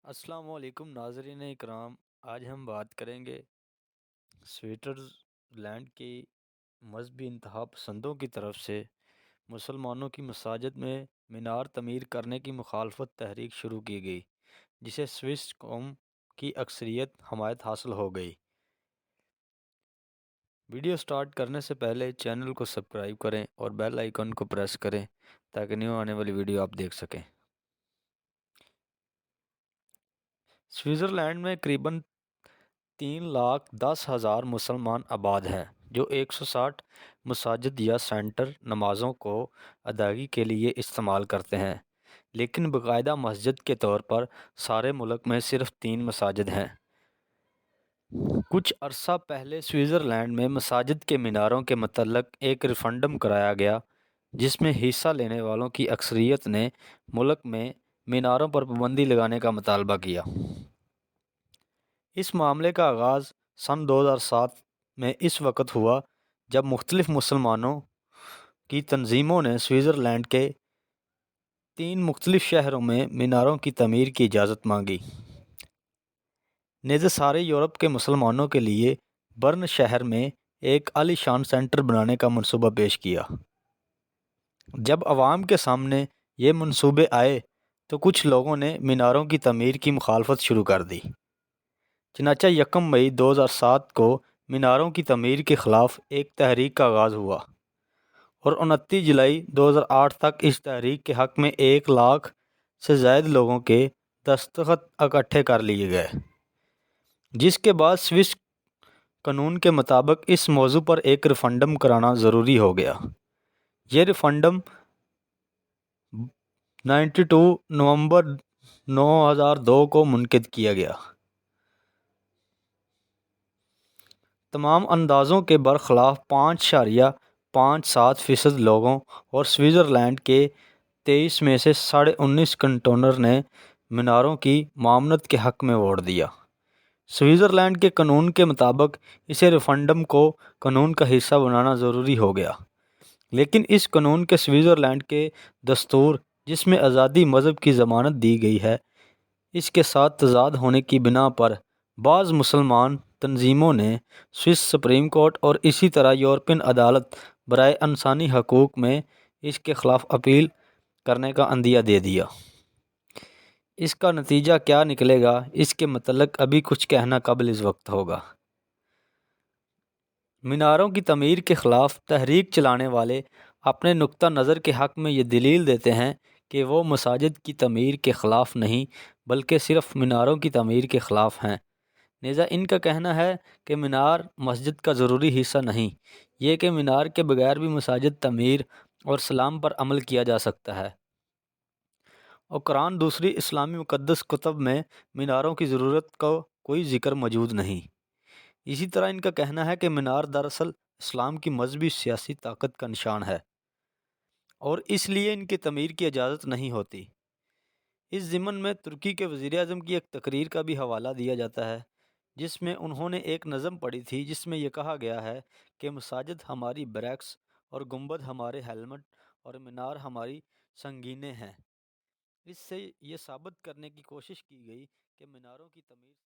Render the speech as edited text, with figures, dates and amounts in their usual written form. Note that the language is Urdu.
السلام علیکم ناظرین اکرام۔ آج ہم بات کریں گے سوئٹزر لینڈ کی مذہبی انتہا پسندوں کی طرف سے مسلمانوں کی مساجد میں مینار تعمیر کرنے کی مخالفت تحریک شروع کی گئی، جسے سوئس قوم کی اکثریت حمایت حاصل ہو گئی۔ ویڈیو سٹارٹ کرنے سے پہلے چینل کو سبسکرائب کریں اور بیل آئیکن کو پریس کریں تاکہ نیو آنے والی ویڈیو آپ دیکھ سکیں۔ سوئٹزرلینڈ میں قریباً 3,10,000 مسلمان آباد ہیں، جو 160 مساجد یا سینٹر نمازوں کو ادائیگی کے لیے استعمال کرتے ہیں، لیکن باقاعدہ مسجد کے طور پر سارے ملک میں صرف 3 مساجد ہیں۔ کچھ عرصہ پہلے سوئٹزرلینڈ میں مساجد کے میناروں کے متعلق ایک ریفرنڈم کرایا گیا، جس میں حصہ لینے والوں کی اکثریت نے ملک میں میناروں پر پابندی لگانے کا مطالبہ کیا۔ اس معاملے کا آغاز سن 2007 میں اس وقت ہوا جب مختلف مسلمانوں کی تنظیموں نے سوئٹزرلینڈ کے 3 مختلف شہروں میں میناروں کی تعمیر کی اجازت مانگی۔ نیز سارے یورپ کے مسلمانوں کے لیے برن شہر میں ایک عالی شان سینٹر بنانے کا منصوبہ پیش کیا۔ جب عوام کے سامنے یہ منصوبے آئے تو کچھ لوگوں نے میناروں کی تعمیر کی مخالفت شروع کر دی۔ چنانچہ 1 مئی 2007 کو میناروں کی تعمیر کے خلاف ایک تحریک کا آغاز ہوا اور 29 جولائی 2008 تک اس تحریک کے حق میں 1 لاکھ سے زائد لوگوں کے دستخط اکٹھے کر لیے گئے، جس کے بعد سوئس قانون کے مطابق اس موضوع پر ایک ریفرنڈم کرانا ضروری ہو گیا۔ یہ ریفرنڈم 29 نومبر 2002 کو منعقد کیا گیا۔ تمام اندازوں کے برخلاف 5.57% لوگوں اور سوئٹزرلینڈ کے 23 میں سے 19.5 کنٹونر نے میناروں کی ممانعت کے حق میں ووٹ دیا۔ سوئٹزرلینڈ کے قانون کے مطابق اس ریفرنڈم کو قانون کا حصہ بنانا ضروری ہو گیا، لیکن اس قانون کے سوئٹزرلینڈ کے دستور، جس میں آزادی مذہب کی ضمانت دی گئی ہے، اس کے ساتھ تضاد ہونے کی بنا پر بعض مسلمان تنظیموں نے سوئس سپریم کورٹ اور اسی طرح یورپین عدالت برائے انسانی حقوق میں اس کے خلاف اپیل کرنے کا عندیہ دے دیا۔ اس کا نتیجہ کیا نکلے گا، اس کے متعلق ابھی کچھ کہنا قبل از وقت ہوگا۔ میناروں کی تعمیر کے خلاف تحریک چلانے والے اپنے نقطہ نظر کے حق میں یہ دلیل دیتے ہیں کہ وہ مساجد کی تعمیر کے خلاف نہیں بلکہ صرف میناروں کی تعمیر کے خلاف ہیں۔ لہذا ان کا کہنا ہے کہ مینار مسجد کا ضروری حصہ نہیں، یہ کہ مینار کے بغیر بھی مساجد تعمیر اور سلام پر عمل کیا جا سکتا ہے، اور قرآن دوسری اسلامی مقدس کتب میں میناروں کی ضرورت کا کوئی ذکر موجود نہیں۔ اسی طرح ان کا کہنا ہے کہ مینار دراصل اسلام کی مذہبی سیاسی طاقت کا نشان ہے اور اس لیے ان کی تعمیر کی اجازت نہیں ہوتی۔ اس ضمن میں ترکی کے وزیر اعظم کی ایک تقریر کا بھی حوالہ دیا جاتا ہے، جس میں انہوں نے ایک نظم پڑھی تھی جس میں یہ کہا گیا ہے کہ مساجد ہماری بریکس اور گنبد ہمارے ہیلمٹ اور مینار ہماری سنگینیں ہیں۔ اس سے یہ ثابت کرنے کی کوشش کی گئی کہ میناروں کی تعمیر